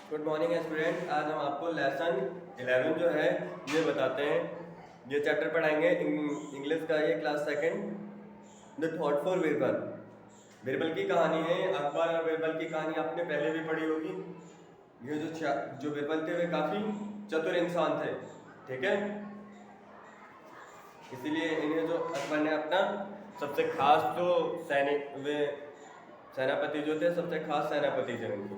Good morning student. आज हम आपको लेसन 11 जो है ये बताते हैं। ये चैप्टर पढ़ाएंगे इंग्लिश का, ये class second, the thought for Birbal. Birbal की कहानी है। अकबर और बीरबल की कहानी आपने पहले भी पढ़ी होगी। ये जो बीरबल थे वे काफ़ी चतुर इंसान थे, ठीक है। इसीलिए इन्हें जो अकबर ने अपना सबसे खास जो वे सेनापति जो थे, सबसे खास सेनापति थे उनको।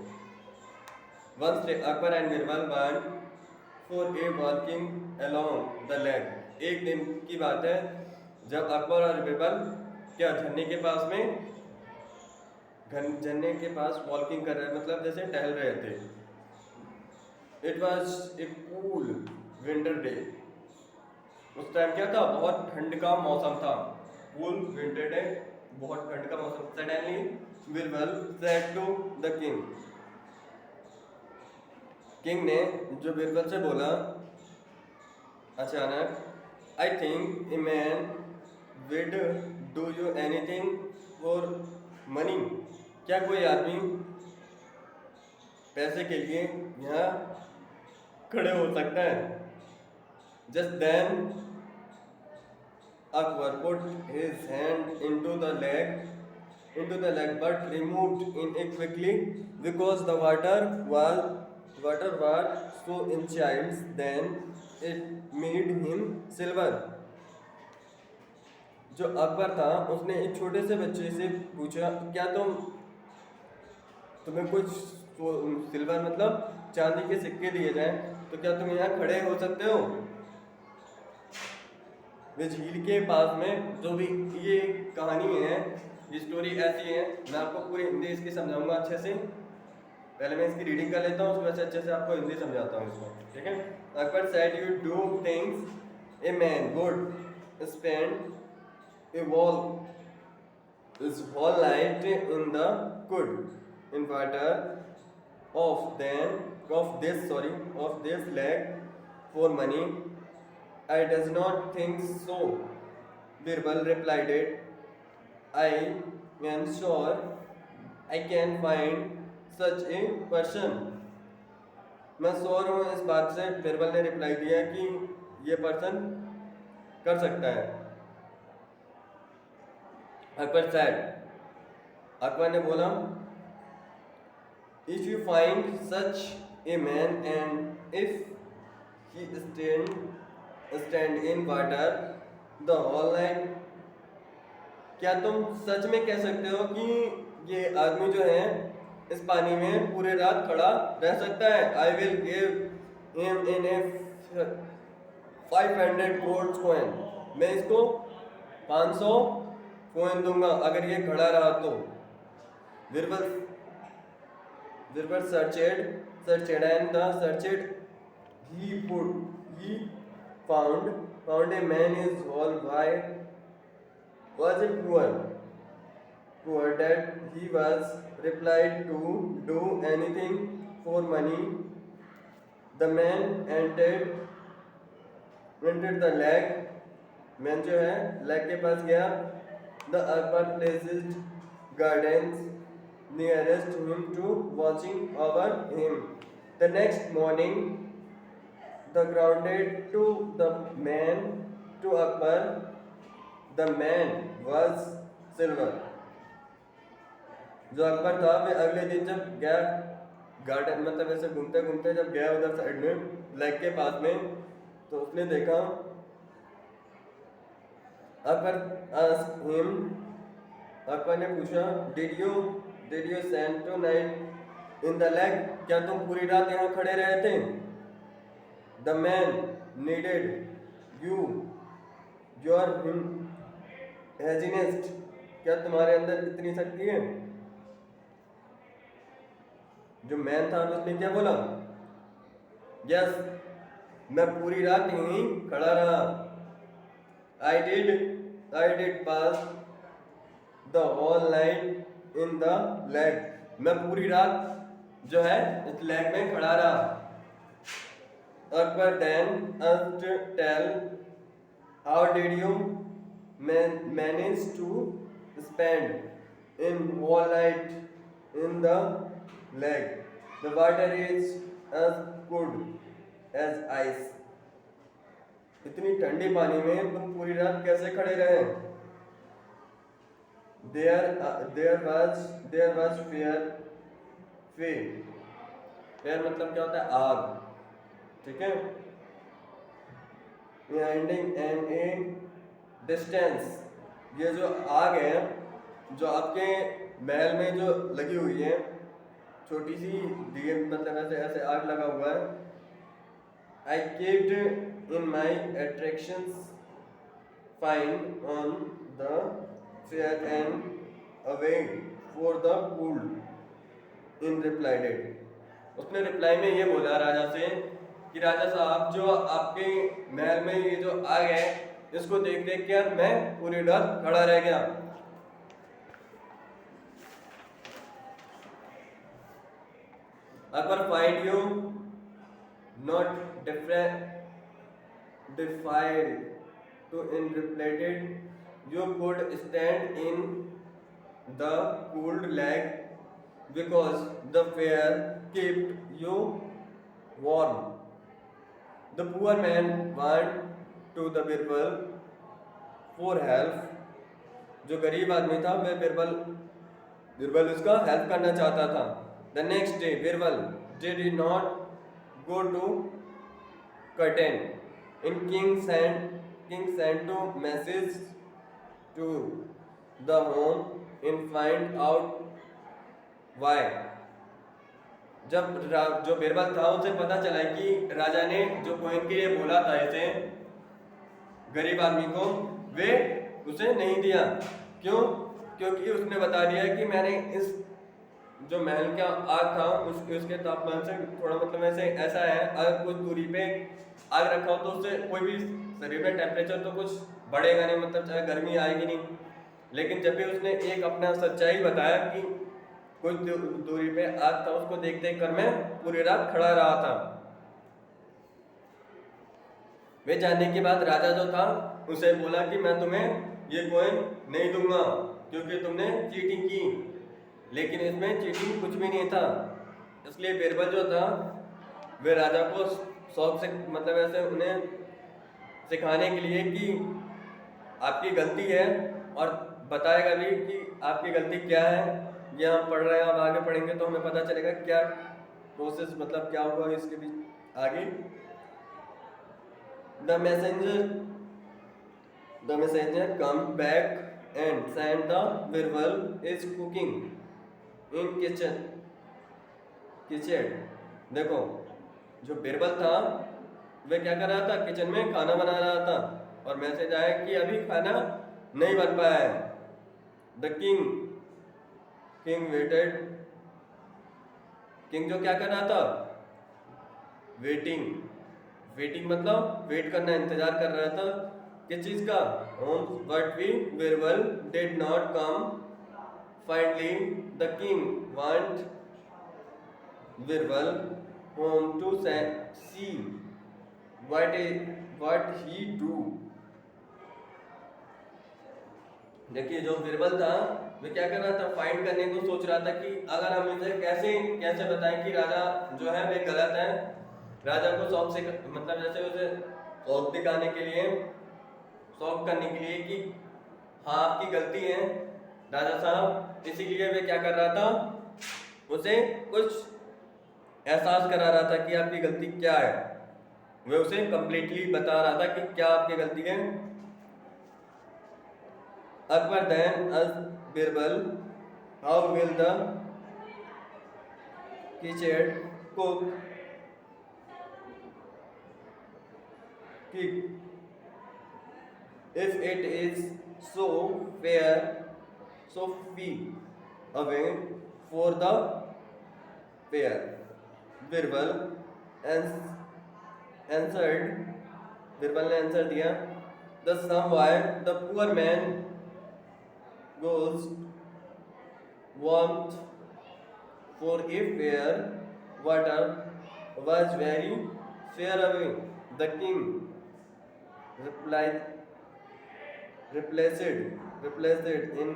Once Akbar and Birbal went for a walking along the lake। एक दिन की बात है जब अकबर और बीरबल क्या झरने के पास में झरने के पास वॉकिंग कर रहे, मतलब जैसे टहल रहे थे। It was a cool winter day. उस टाइम क्या था, बहुत ठंड का मौसम था। कूल विंटर डे, बहुत ठंड का मौसम। Suddenly Birbal said to the king. King ने जो बीरबल से बोला अचानक, I think a man would do you anything for money. क्या कोई आदमी पैसे के लिए यहाँ खड़े हो सकता है? Just then Akbar put his hand into the lake but removed it quickly because the water was so in childs then it made him silver। जो अकबर था उसने एक छोटे से बच्चे से पूछा, क्या तुम्हें कुछ सिल्वर मतलब चांदी के सिक्के दिए जाएं तो क्या तुम यहाँ खड़े हो सकते हो? वे झील के पास में जो भी ये कहानी है, ये स्टोरी ऐसी है। मैं आपको पूरी हिंदी इसकी समझाऊंगा अच्छे से। पहले मैं इसकी रीडिंग कर लेता हूँ, उसके बाद अच्छे से आपको हिंदी समझाता हूँ इसको, ठीक है। Akbar said you do things a man would spend A whole night in the good in water of this lake for money। I does not think so, Birbal replied it। I am sure I can find such a person। मैं sure हूँ इस बात से, बिरबल ने reply दिया कि ये person कर सकता है। अकबर सेड, अकबर ने बोला, if you find such a man and if he stand in water the whole night. क्या तुम सच में कह सकते हो कि ये आदमी जो है इस पानी में पूरे रात खड़ा रह सकता है? I will give him in A 500 gold coin. मैं इसको 500 कॉइन दूंगा अगर ये खड़ा रहा तो। Birbal searched and the searched he found a man is all white was it poor that he was replied to do anything for money। The man entered the lake। Man जो है lake के पास गया। The Akbar placed gardens nearest him to watching over him। The next morning the grounded to the man to Akbar। The man was silver। जो अकबर था वे अगले दिन जब गया गार्डन, मतलब ऐसे घूमते घूमते जब गया उधर साइड में लेक के पास में, तो उसने देखा। अकबर ने पूछा, did you stand tonight in the lake. क्या तुम पूरी रात यहाँ खड़े रहे थे? The man needed your highness. क्या तुम्हारे अंदर इतनी शक्ति है? जो मैन था उसने क्या बोला, यस मैं पूरी रात यहीं खड़ा रहा। I did pass the whole night in the lake. मैं पूरी रात जो है इस लेक में खड़ा रहा। Akbar then asked tell how did you manage to spend in whole night in the lake. The water is as cold as ice. इतनी ठंडी पानी में तुम पूरी रात कैसे खड़े रहे? There was fear मतलब क्या होता है? आग, ठीक है? Ending and a distance. ये जो आग है, जो आपके महल में जो लगी हुई है, छोटी सी दिए मतलब ऐसे ऐसे आग लगा हुआ है. I kept in my attractions find on the fair and away for the cool. In replied it. उसने रिप्लाई में ये बोला राजा से कि राजा साहब, जो आपके महल में ये जो आग है, इसको देख देख कर मैं पूरी रात खड़ा रह गया. Akbar find you not defiled to interpreted. You could stand in the cold leg because the fire kept you warm. The poor man went to the birbal for help. जो गरीब आदमी था वह बिरबल उसका हेल्प करना चाहता था. The next day Birbal did not go to curtain. In king sent to message to the home and find out why. जब जो बिरबल था उसे पता चला कि राजा ने जो कोइन के लिए बोला था इसे गरीब आदमी को, वे उसे नहीं दिया. क्यों? क्योंकि उसने बता दिया कि मैंने इस जो महल का आग था उसके तापमान से थोड़ा मतलब ऐसा है, अगर कुछ दूरी पे आग रखा हो तो उससे कोई भी शरीर में टेम्परेचर तो कुछ बढ़ेगा नहीं, मतलब चाहे गर्मी आएगी नहीं. लेकिन जब भी उसने एक अपना सच्चाई बताया कि कुछ दूरी पे आग था, उसको देख देख कर मैं पूरी रात खड़ा रहा था. वे जानने के बाद राजा जो था उसे बोला कि मैं तुम्हें ये कॉइन नहीं दूंगा क्योंकि तुमने चीटिंग की. लेकिन इसमें चीटिंग कुछ भी नहीं था. इसलिए बिरबल जो था वे राजा को शौक से मतलब ऐसे उन्हें सिखाने के लिए कि आपकी गलती है और बताएगा भी कि आपकी गलती क्या है. ये हम पढ़ रहे हैं, अब आगे पढ़ेंगे तो हमें पता चलेगा क्या प्रोसेस मतलब क्या हुआ इसके बीच आगे. The messenger come back and sent the birbal is cooking in kitchen. देखो, जो बिरबल था वह क्या कर रहा था? किचन में खाना बना रहा था और मैसेज आया कि अभी खाना नहीं बन पाया है. The king weighted. किंग जो क्या कर रहा था? वेटिंग मतलब वेट करना, इंतजार कर रहा था. किस चीज का? But we Birbal did not come. Finally the king want Birbal home to see what he do. देखिए, जो बिरबल था वो क्या कर रहा था? फाइंड करने को सोच रहा था कि अगर हम इसे कैसे बताएं कि राजा जो है वे गलत है. राजा को शौक से मतलब जैसे उसे शौक दिखाने के लिए, शौक करने के लिए कि हाँ आपकी गलती है राजा साहब, इसीलिए वे क्या कर रहा था? उसे कुछ एहसास करा रहा था कि आपकी गलती क्या है. वे उसे कंप्लीटली बता रहा था कि क्या आपकी गलती है. अकबर देन अस Birbal how will the khichdi cook if it is so fair, so fee away for the fair. Birbal answered. Birbal ने आंसर दिया, the somewhere the poor man goes warmth for if fair water was very fair away. The king replaced in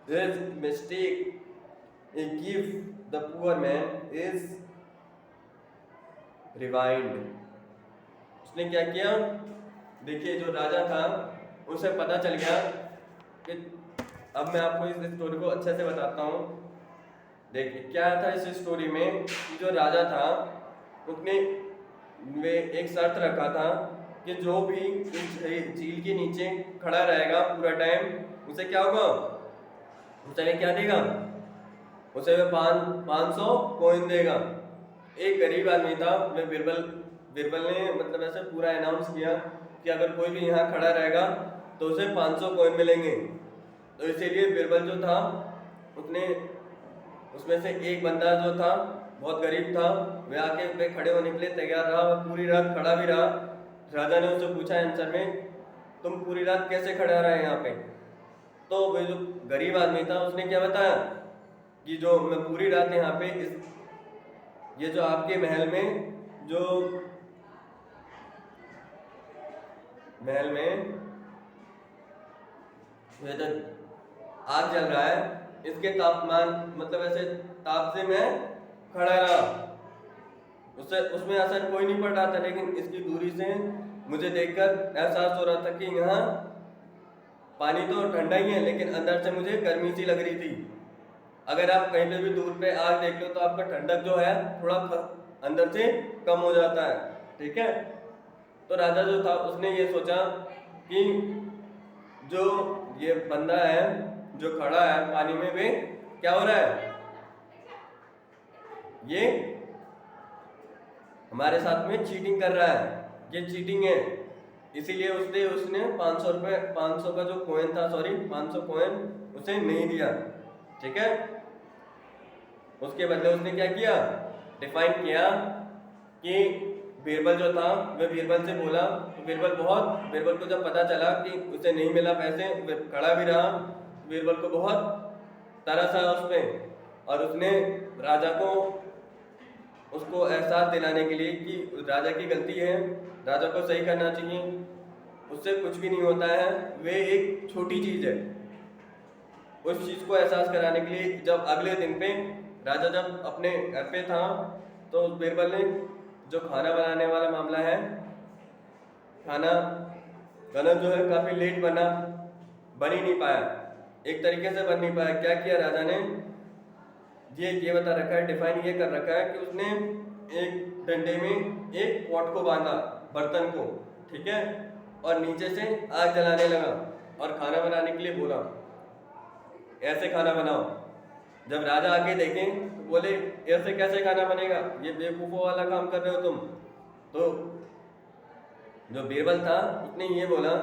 his mistake a gift the poor man is rewind. उसने क्या किया, देखिए जो राजा था उसे पता चल गया कि, अब मैं आपको इस स्टोरी को अच्छे से बताता हूँ। देखिए क्या था इस स्टोरी में कि जो राजा था उसने वे एक शर्त रखा था कि जो भी इस झील के नीचे खड़ा रहेगा पूरा टाइम उसे क्या होगा, उसे क्या देगा, उसे वे 500 कॉइन देगा। एक गरीब आदमी था, वे बिरबल बिरबल ने मतलब ऐसे पूरा अनाउंस किया कि अगर कोई भी यहाँ खड़ा रहेगा तो उसे 500 कॉइन मिलेंगे। तो इसीलिए बिरबल जो था उसने उसमें से एक बंदा जो था बहुत गरीब था, वे आके वे खड़े होने के लिए तैयार रहा, वह पूरी रात खड़ा भी रहा। राजा ने उससे पूछा आंसर में, तुम पूरी रात कैसे खड़ा रहे यहाँ पे? तो वे जो गरीब आदमी था उसने क्या बताया कि जो मैं पूरी रात यहाँ पे ये जो आपके महल में जो महल में ये जो आग जल रहा है इसके तापमान मतलब ऐसे ताप से मैं खड़ा रहा, उससे उसमें असर कोई नहीं पड़ रहा था, लेकिन इसकी दूरी से मुझे देखकर एहसास हो रहा था कि यहाँ पानी तो ठंडा ही है लेकिन अंदर से मुझे गर्मी सी लग रही थी। अगर आप कहीं पे भी दूर पे आग देख लो तो आपका ठंडक जो है थोड़ा अंदर से कम हो जाता है, ठीक है। तो राजा जो था उसने ये सोचा कि जो ये बंदा है जो खड़ा है पानी में, वे क्या हो रहा है, ये हमारे साथ में चीटिंग कर रहा है, ये चीटिंग है। इसीलिए उसने 500 का जो कॉइन था, सॉरी 500 कॉइन उसे नहीं दिया, ठीक है। उसके बदले उसने क्या किया, डिफाइन किया कि बीरबल जो था वह बीरबल से बोला, तो बीरबल को जब पता चला कि उसे नहीं मिला पैसे, खड़ा भी रहा, बीरबल को बहुत तरस आया उस पर, और उसने राजा को उसको एहसास दिलाने के लिए कि राजा की गलती है, राजा को सही करना चाहिए, उससे कुछ भी नहीं होता है, वे एक छोटी चीज़ है, उस चीज़ को एहसास कराने के लिए जब अगले दिन पे राजा जब अपने घर पे था तो बीरबल ने जो खाना बनाने वाला मामला है, खाना जो है काफ़ी लेट बन ही नहीं पाया, एक तरीके से बन नहीं पाया। क्या किया राजा ने, ये बता रखा है, डिफाइन ये कर रखा है कि उसने एक डंडे में एक पॉट को बांधा, बर्तन को, ठीक है, और नीचे से आग जलाने लगा और खाना बनाने के लिए बोला ऐसे खाना बनाओ। जब राजा आके देखें तो बोले ऐसे कैसे खाना बनेगा, ये बेवकूफ़ों वाला काम कर रहे हो तुम। तो जो बीरबल था उसने ये बोला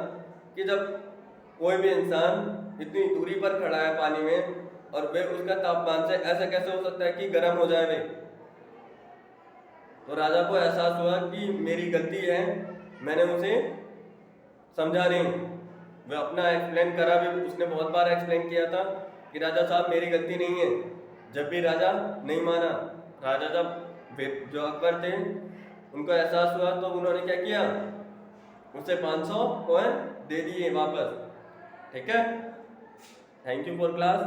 कि जब कोई भी इंसान इतनी दूरी पर खड़ा है पानी में और वे उसका तापमान से ऐसा कैसे हो सकता है कि गर्म हो जाए वे। तो राजा को एहसास हुआ कि मेरी गलती है, मैंने उसे समझा नहीं। वह अपना एक्सप्लेन करा भी, उसने बहुत बार एक्सप्लेन किया था कि राजा साहब मेरी गलती नहीं है, जब भी राजा नहीं माना। राजा जब जो अकबर थे उनको एहसास हुआ तो उन्होंने क्या किया, उसे 500 कॉइन दे दिए वापस, ठीक है। Thank you for class.